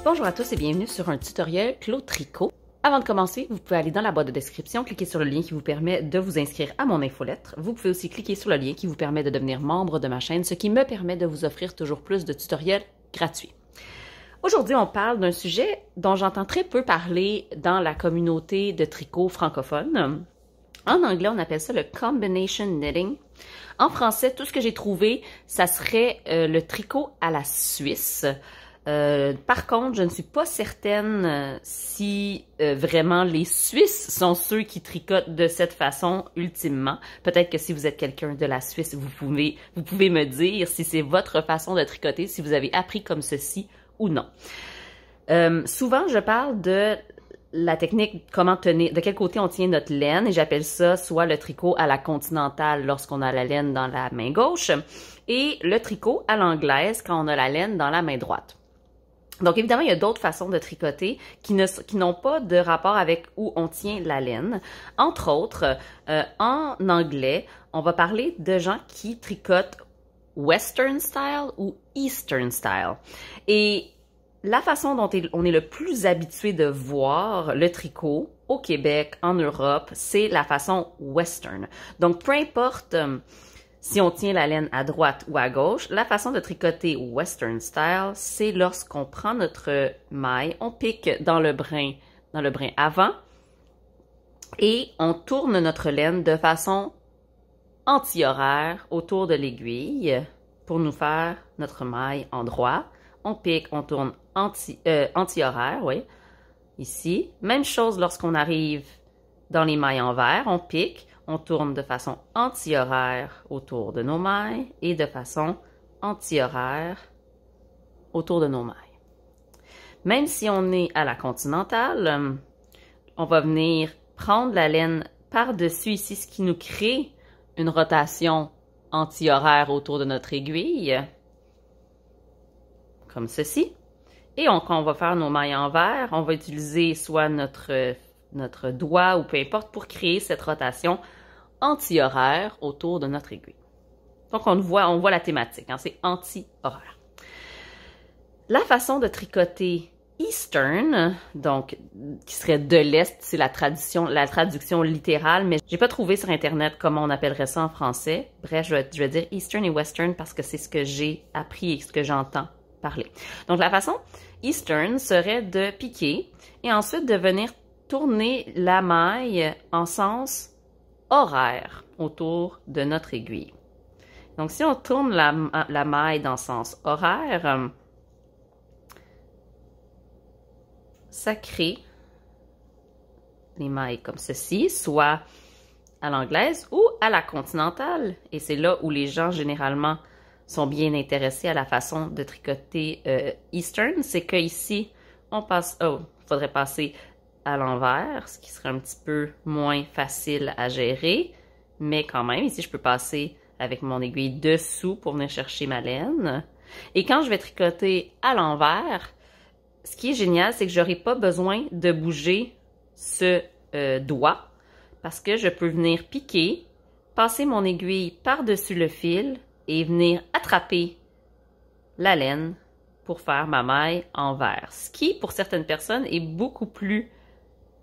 Bonjour à tous et bienvenue sur un tutoriel Clos Tricot. Avant de commencer, vous pouvez aller dans la boîte de description, cliquer sur le lien qui vous permet de vous inscrire à mon infolettre. Vous pouvez aussi cliquer sur le lien qui vous permet de devenir membre de ma chaîne, ce qui me permet de vous offrir toujours plus de tutoriels gratuits. Aujourd'hui, on parle d'un sujet dont j'entends très peu parler dans la communauté de tricot francophone. En anglais, on appelle ça le combination knitting. En français, tout ce que j'ai trouvé, ça serait le tricot à la suisse. Par contre, je ne suis pas certaine si vraiment les Suisses sont ceux qui tricotent de cette façon ultimement. Peut-être que si vous êtes quelqu'un de la Suisse, vous pouvez me dire si c'est votre façon de tricoter, si vous avez appris comme ceci ou non. Souvent, je parle de la technique, comment tenir, de quel côté on tient notre laine, et j'appelle ça soit le tricot à la continentale lorsqu'on a la laine dans la main gauche, et le tricot à l'anglaise quand on a la laine dans la main droite. Donc, évidemment, il y a d'autres façons de tricoter qui n'ont pas de rapport avec où on tient la laine. Entre autres, en anglais, on va parler de gens qui tricotent Western style ou Eastern style. Et la façon dont on est le plus habitué de voir le tricot au Québec, en Europe, c'est la façon Western. Donc, peu importe si on tient la laine à droite ou à gauche, la façon de tricoter Western style, c'est lorsqu'on prend notre maille, on pique dans le brin avant et on tourne notre laine de façon anti-horaire autour de l'aiguille pour nous faire notre maille en droit. On pique, on tourne anti-horaire, oui, ici. Même chose lorsqu'on arrive dans les mailles en vert, on pique, on tourne de façon anti-horaire autour de nos mailles et de façon anti-horaire autour de nos mailles. Même si on est à la continentale, on va venir prendre la laine par-dessus ici, ce qui nous crée une rotation anti-horaire autour de notre aiguille, comme ceci. Et quand on va faire nos mailles en vert, on va utiliser soit notre doigt ou peu importe pour créer cette rotation anti-horaire autour de notre aiguille. Donc, on voit la thématique, hein, c'est anti-horaire. La façon de tricoter Eastern, donc qui serait de l'Est, c'est la traduction littérale, mais j'ai pas trouvé sur Internet comment on appellerait ça en français. Bref, je vais dire Eastern et Western parce que c'est ce que j'ai appris et ce que j'entends parler. Donc, la façon Eastern serait de piquer et ensuite de venir tourner la maille en sens horaire autour de notre aiguille. Donc, si on tourne la maille dans le sens horaire, ça crée les mailles comme ceci, soit à l'anglaise ou à la continentale. Et c'est là où les gens, généralement, sont bien intéressés à la façon de tricoter Eastern. C'est qu'ici, faudrait passer à l'envers, ce qui serait un petit peu moins facile à gérer, mais quand même, ici, je peux passer avec mon aiguille dessous pour venir chercher ma laine. Et quand je vais tricoter à l'envers, ce qui est génial, c'est que je n'aurai pas besoin de bouger ce doigt, parce que je peux venir piquer, passer mon aiguille par-dessus le fil et venir attraper la laine pour faire ma maille en vert, ce qui, pour certaines personnes, est beaucoup plus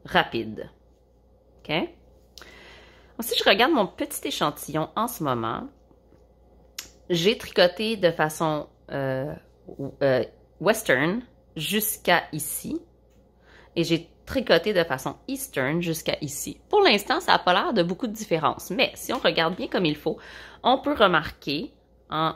rapide. OK? Si je regarde mon petit échantillon en ce moment, j'ai tricoté de façon Western jusqu'à ici et j'ai tricoté de façon Eastern jusqu'à ici. Pour l'instant, ça n'a pas l'air de beaucoup de différence, mais si on regarde bien comme il faut, on peut remarquer en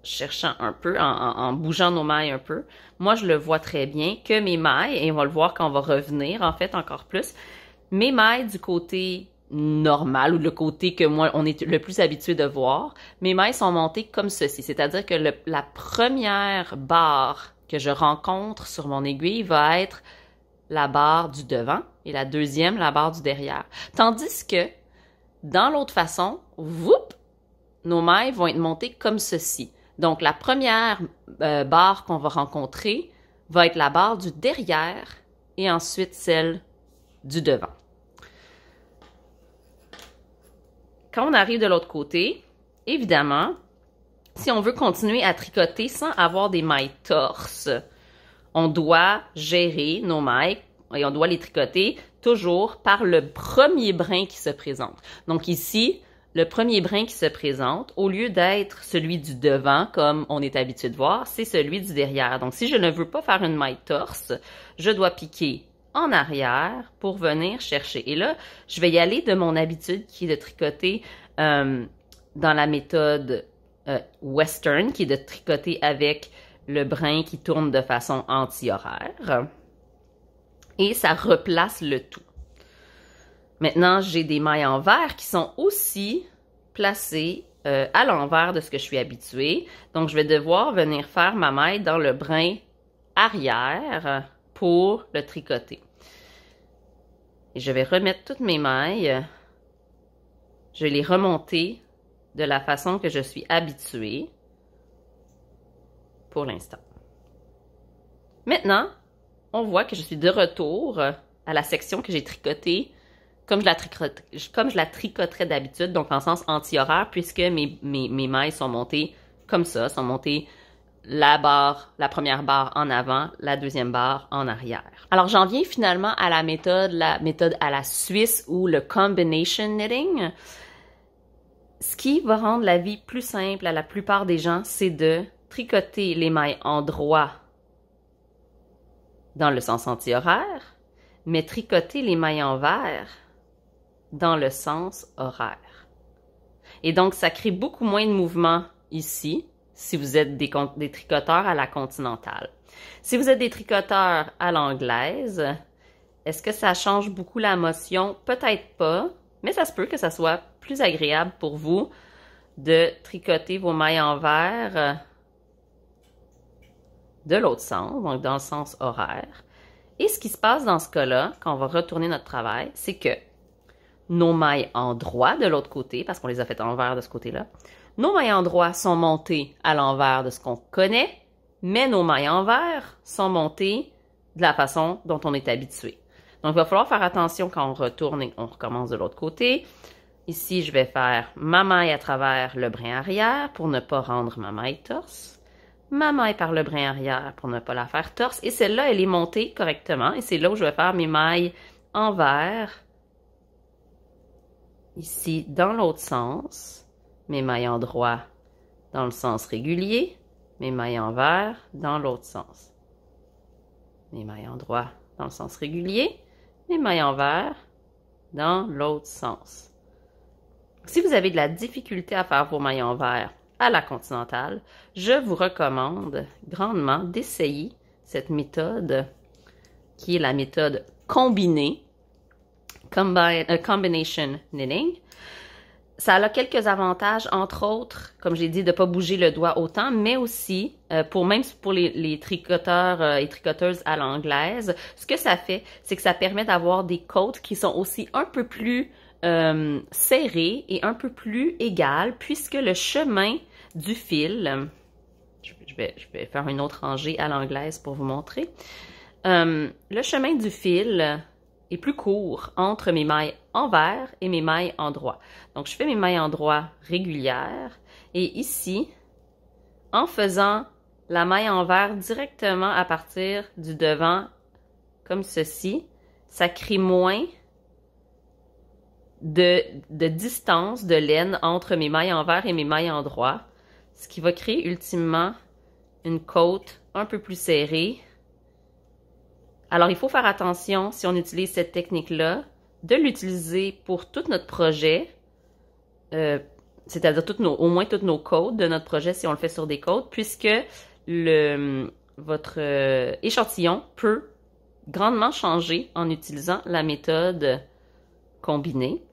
cherchant un peu, en bougeant nos mailles un peu, moi je le vois très bien que mes mailles, et on va le voir quand on va revenir en fait encore plus, mes mailles du côté normal ou le côté que moi on est le plus habitué de voir, mes mailles sont montées comme ceci, c'est-à-dire que la première barre que je rencontre sur mon aiguille va être la barre du devant et la deuxième la barre du derrière. Tandis que dans l'autre façon, nos mailles vont être montées comme ceci. Donc, la première barre qu'on va rencontrer va être la barre du derrière et ensuite celle du devant. Quand on arrive de l'autre côté, évidemment, si on veut continuer à tricoter sans avoir des mailles torses, On doit gérer nos mailles et on doit les tricoter toujours par le premier brin qui se présente. Donc ici, le premier brin qui se présente, au lieu d'être celui du devant, comme on est habitué de voir, c'est celui du derrière. Donc si je ne veux pas faire une maille torse, je dois piquer en arrière pour venir chercher. Et là, je vais y aller de mon habitude qui est de tricoter dans la méthode western, qui est de tricoter avec le brin qui tourne de façon anti-horaire. Et ça replace le tout. Maintenant, j'ai des mailles en vert qui sont aussi placées à l'envers de ce que je suis habituée. Donc, je vais devoir venir faire ma maille dans le brin arrière pour le tricoter. Et je vais remettre toutes mes mailles. Je vais les remonter de la façon que je suis habituée pour l'instant. Maintenant, on voit que je suis de retour à la section que j'ai tricotée comme je la tricoterais d'habitude, donc en sens anti-horaire, puisque mes mailles sont montées comme ça, sont montées la première barre en avant, la deuxième barre en arrière. Alors j'en viens finalement à la méthode à la suisse ou le combination knitting. Ce qui va rendre la vie plus simple à la plupart des gens, c'est de tricoter les mailles en droit dans le sens anti-horaire, mais tricoter les mailles en vert dans le sens horaire. Et donc, ça crée beaucoup moins de mouvements ici, si vous êtes des tricoteurs à la continentale. Si vous êtes des tricoteurs à l'anglaise, est-ce que ça change beaucoup la motion? Peut-être pas, mais ça se peut que ça soit plus agréable pour vous de tricoter vos mailles en vert de l'autre sens, donc dans le sens horaire. Et ce qui se passe dans ce cas-là, quand on va retourner notre travail, c'est que nos mailles en droit de l'autre côté, parce qu'on les a faites en vert de ce côté-là, nos mailles en droit sont montées à l'envers de ce qu'on connaît, mais nos mailles en vert sont montées de la façon dont on est habitué. Donc, il va falloir faire attention quand on retourne et on recommence de l'autre côté. Ici, je vais faire ma maille à travers le brin arrière pour ne pas rendre ma maille torse. Ma maille par le brin arrière pour ne pas la faire torse. Et celle-là, elle est montée correctement. Et c'est là où je vais faire mes mailles en vert. Ici, dans l'autre sens, mes mailles en droit dans le sens régulier, mes mailles en vert dans l'autre sens. Mes mailles en droit dans le sens régulier, mes mailles en vert dans l'autre sens. Si vous avez de la difficulté à faire vos mailles en vert à la continentale, je vous recommande grandement d'essayer cette méthode qui est la méthode combinée, combination knitting. Ça a quelques avantages, entre autres, comme j'ai dit, de ne pas bouger le doigt autant, mais aussi, même pour les tricoteurs et tricoteuses à l'anglaise, ce que ça fait, c'est que ça permet d'avoir des côtes qui sont aussi un peu plus serrées et un peu plus égales, puisque le chemin du fil, je vais faire une autre rangée à l'anglaise pour vous montrer, le chemin du fil est plus court entre mes mailles en vert et mes mailles en droit. Donc, je fais mes mailles en droit régulières et ici, en faisant la maille en vert directement à partir du devant, comme ceci, ça crée moins de distance de laine entre mes mailles en vert et mes mailles en droit, ce qui va créer ultimement une côte un peu plus serrée. Alors, il faut faire attention, si on utilise cette technique-là, de l'utiliser pour tout notre projet, c'est-à-dire au moins toutes nos côtes de notre projet si on le fait sur des côtes, puisque votre échantillon peut grandement changer en utilisant la méthode combinée.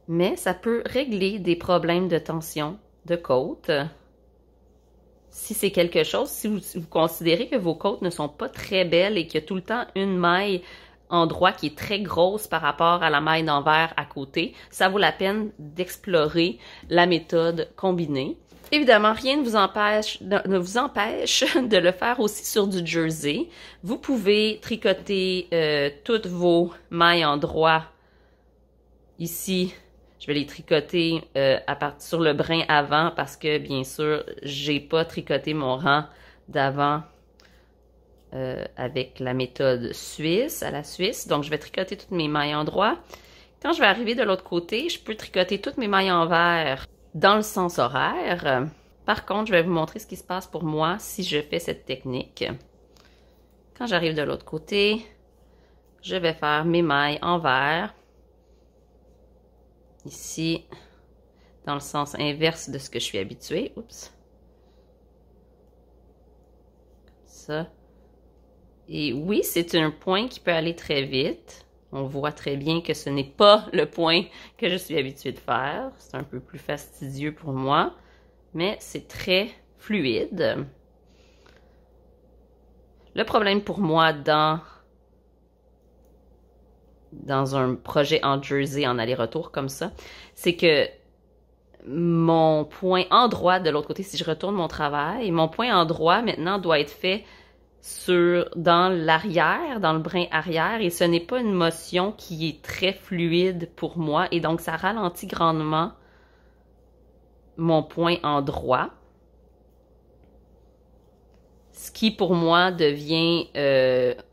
Mais ça peut régler des problèmes de tension de côte. Si c'est quelque chose, si vous considérez que vos côtes ne sont pas très belles et qu'il y a tout le temps une maille en droit qui est très grosse par rapport à la maille d'envers à côté, ça vaut la peine d'explorer la méthode combinée. Évidemment, rien ne vous empêche de le faire aussi sur du jersey. Vous pouvez tricoter toutes vos mailles en droit ici. Je vais les tricoter sur le brin avant parce que, bien sûr, j'ai pas tricoté mon rang d'avant avec la méthode suisse, à la suisse. Donc, je vais tricoter toutes mes mailles endroit. Quand je vais arriver de l'autre côté, je peux tricoter toutes mes mailles envers dans le sens horaire. Par contre, je vais vous montrer ce qui se passe pour moi si je fais cette technique. Quand j'arrive de l'autre côté, je vais faire mes mailles envers. Ici, dans le sens inverse de ce que je suis habituée. Oups. Comme ça. Et oui, c'est un point qui peut aller très vite. On voit très bien que ce n'est pas le point que je suis habituée de faire. C'est un peu plus fastidieux pour moi, mais c'est très fluide. Le problème pour moi dans un projet en jersey en aller-retour comme ça, c'est que mon point endroit de l'autre côté, si je retourne mon travail, mon point endroit maintenant doit être fait dans l'arrière, dans le brin arrière, et ce n'est pas une motion qui est très fluide pour moi, et donc ça ralentit grandement mon point endroit, ce qui pour moi devient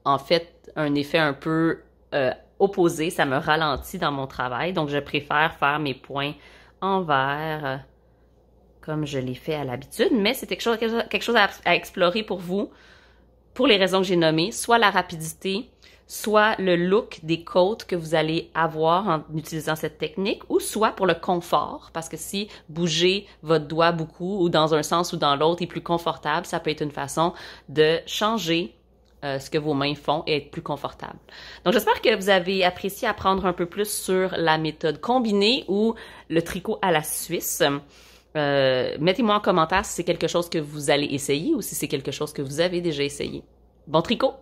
en fait un effet un peu opposé, ça me ralentit dans mon travail, donc je préfère faire mes points envers comme je l'ai fait à l'habitude, mais c'est quelque chose à explorer pour vous, pour les raisons que j'ai nommées, soit la rapidité, soit le look des côtes que vous allez avoir en utilisant cette technique, ou soit pour le confort, parce que si bouger votre doigt beaucoup, ou dans un sens ou dans l'autre, est plus confortable, ça peut être une façon de changer ce que vos mains font et être plus confortable. Donc, j'espère que vous avez apprécié apprendre un peu plus sur la méthode combinée ou le tricot à la suisse. Mettez-moi en commentaire si c'est quelque chose que vous allez essayer ou si c'est quelque chose que vous avez déjà essayé. Bon tricot!